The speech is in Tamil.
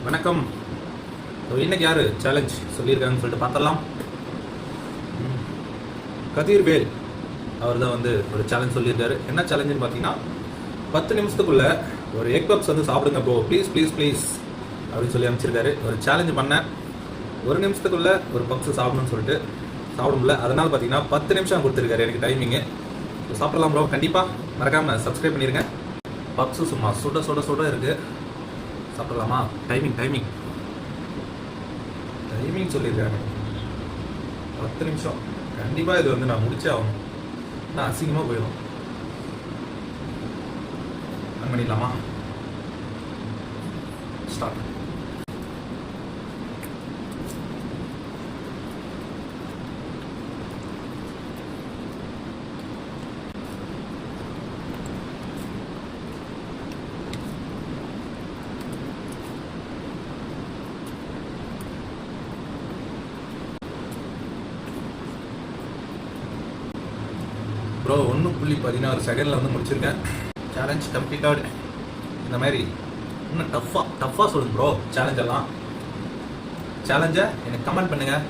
வணக்கம். இன்னைக்கு யார் சேலஞ்ச் சொல்லியிருக்காங்கன்னு சொல்லிட்டு பார்த்தலாம். கதிர் வேல் அவர் தான் வந்து ஒரு சேலஞ்ச் சொல்லியிருக்காரு. என்ன சேலஞ்சுன்னு பார்த்தீங்கன்னா 10 நிமிஷத்துக்குள்ள ஒரு எக் பப்ஸ் வந்து சாப்பிடுங்க ப்ரோ, ப்ளீஸ் ப்ளீஸ் ப்ளீஸ் அப்படின்னு சொல்லி அமைச்சிருக்காரு. ஒரு சேலஞ்சு பண்ணேன், 1 நிமிஷத்துக்குள்ள ஒரு பப்ஸ் சாப்பிடணும்னு சொல்லிட்டு சாப்பிட முடியல. அதனால பார்த்தீங்கன்னா 10 நிமிஷம் கொடுத்துருக்காரு எனக்கு டைமிங்கு. சாப்பிடலாம் ப்ரோ, கண்டிப்பாக மறக்காமல் சப்ஸ்கிரைப் பண்ணிடுங்க. பப்ஸு சும்மா சுட சுட சுட இருக்குது. சாப்பிடலாமா? டைமிங் சொல்லியிருக்காங்க 10 நிமிஷம். கண்டிப்பாக இது வந்து நான் முடிச்சே ஆகணும், நான் அசிங்கமாக போயிடும். ரன் பண்ணிடலாமா? ஸ்டார்ட். ப்ரோ 1.16 செகண்டில் வந்து முடிச்சிருக்கேன். Challenge completed. இந்த மாதிரி இன்னும் டஃப்பாக சொல்லுங்க ப்ரோ. சேலஞ்சை எனக்கு கமெண்ட் பண்ணுங்கள்.